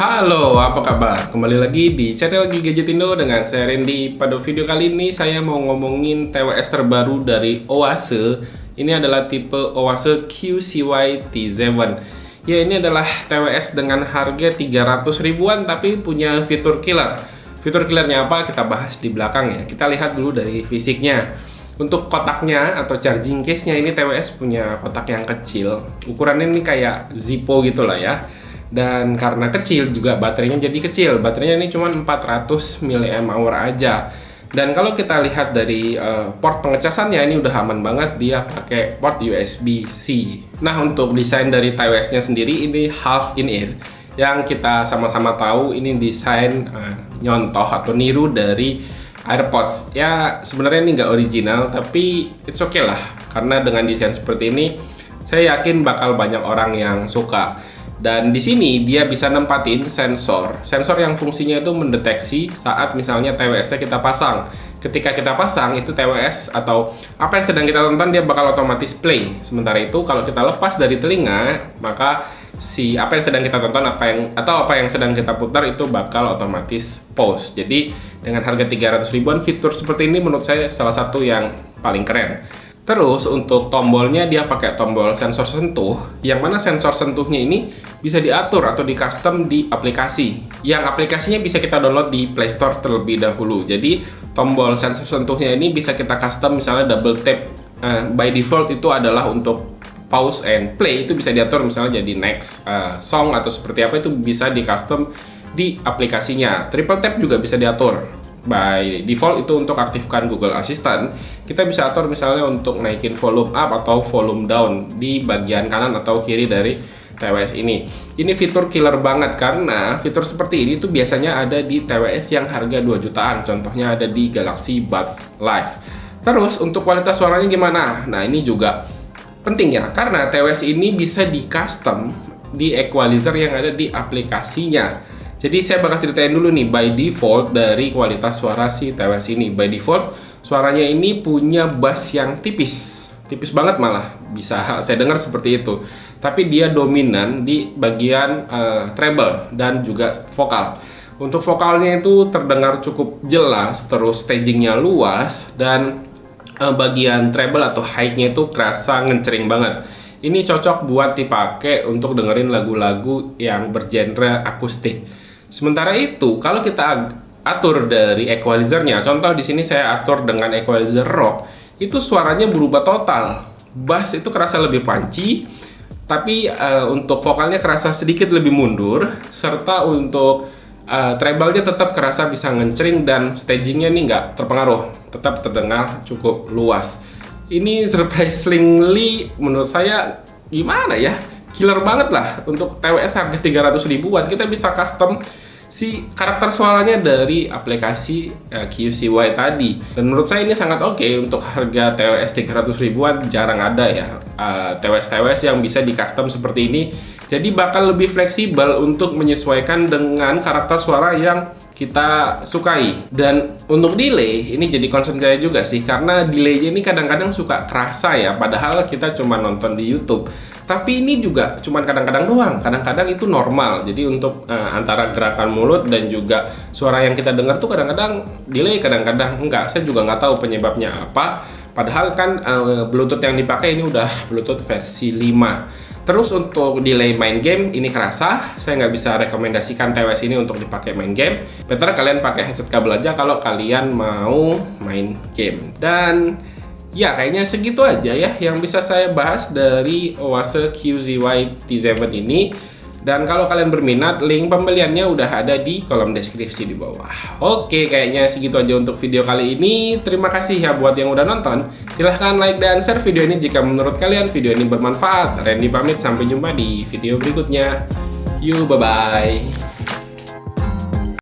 Halo, apa kabar? Kembali lagi di channel Gadgetindo dengan saya Randy. Pada video kali ini saya mau ngomongin TWS terbaru dari Oase. Ini adalah tipe Oase QCY T7. Ya, ini adalah TWS dengan harga 300 ribuan tapi punya fitur killer. Fitur killernya apa? Kita bahas di belakang ya. Kita lihat dulu dari fisiknya. Untuk kotaknya atau charging case-nya ini TWS punya kotak yang kecil. Ukurannya ini kayak Zippo gitu lah ya. Dan karena kecil juga baterainya jadi kecil. Baterainya ini cuma 400 mAh aja. Dan kalau kita lihat dari port pengecasannya ini udah aman banget, dia pakai port USB-C. Nah, untuk desain dari TWS-nya sendiri ini half in ear yang kita sama-sama tahu ini desain nyontoh atau niru dari AirPods. Ya, sebenarnya ini nggak original tapi it's okay lah. Karena dengan desain seperti ini saya yakin bakal banyak orang yang suka. Dan di sini dia bisa nempatin sensor yang fungsinya itu mendeteksi saat misalnya TWS-nya kita pasang. Ketika kita pasang itu TWS atau apa yang sedang kita tonton dia bakal otomatis play. Sementara itu kalau kita lepas dari telinga, maka si apa yang sedang kita tonton apa yang sedang kita putar itu bakal otomatis pause. Jadi dengan harga 300 ribuan fitur seperti ini menurut saya salah satu yang paling keren. Terus untuk tombolnya dia pakai tombol sensor sentuh, yang mana sensor sentuhnya ini bisa diatur atau di custom di aplikasi. Yang aplikasinya bisa kita download di Play Store terlebih dahulu. Jadi tombol sensor sentuhnya ini bisa kita custom, misalnya double tap. By default itu adalah untuk pause and play, itu bisa diatur misalnya jadi next song atau seperti apa, itu bisa di custom di aplikasinya. Triple tap juga bisa diatur. By default itu untuk aktifkan Google Assistant, kita bisa atur misalnya untuk naikin volume up atau volume down di bagian kanan atau kiri dari TWS ini. Ini fitur killer banget karena fitur seperti ini tuh biasanya ada di TWS yang harga 2 jutaan. Contohnya ada di Galaxy Buds Live. Terus untuk kualitas suaranya gimana? Nah, ini juga penting ya, karena TWS ini bisa di custom di equalizer yang ada di aplikasinya. Jadi saya bakal ceritain dulu nih by default dari kualitas suara si TWS ini. By default suaranya ini punya bass yang tipis banget malah, bisa saya dengar seperti itu. Tapi dia dominan di bagian treble dan juga vokal. Untuk vokalnya itu terdengar cukup jelas, terus stagingnya luas, dan bagian treble atau high-nya itu kerasa ngecering banget. Ini cocok buat dipakai untuk dengerin lagu-lagu yang bergenre akustik. Sementara itu, kalau kita atur dari equalizernya, contoh di sini saya atur dengan equalizer rock, itu suaranya berubah total. Bass itu kerasa lebih punchy, tapi untuk vokalnya kerasa sedikit lebih mundur, serta untuk treble-nya tetap kerasa bisa ngecering dan stagingnya nih nggak terpengaruh, tetap terdengar cukup luas. Ini surprisingly menurut saya gimana ya? Killer banget lah. Untuk TWS harga 300 ribuan kita bisa custom si karakter suaranya dari aplikasi QCY tadi. Dan menurut saya ini sangat oke untuk harga TWS 300 ribuan. Jarang ada ya TWS yang bisa di custom seperti ini. Jadi bakal lebih fleksibel untuk menyesuaikan dengan karakter suara yang kita sukai. Dan untuk delay ini jadi concern saya juga sih, karena delaynya ini kadang-kadang suka kerasa ya, padahal kita cuma nonton di YouTube. Tapi ini juga cuma kadang-kadang doang, kadang-kadang itu normal. Jadi untuk antara gerakan mulut dan juga suara yang kita dengar tuh kadang-kadang delay, kadang-kadang enggak. Saya juga nggak tahu penyebabnya apa. Padahal kan Bluetooth yang dipakai ini udah Bluetooth versi 5. Terus untuk delay main game ini kerasa. Saya nggak bisa rekomendasikan TWS ini untuk dipakai main game. Better kalian pakai headset kabel aja kalau kalian mau main game. Dan ya, kayaknya segitu aja ya yang bisa saya bahas dari Oase QCY T7 ini. Dan kalau kalian berminat, link pembeliannya udah ada di kolom deskripsi di bawah. Oke, kayaknya segitu aja untuk video kali ini. Terima kasih ya buat yang udah nonton. Silahkan like dan share video ini jika menurut kalian video ini bermanfaat. Randy pamit, sampai jumpa di video berikutnya. Yuk, bye-bye.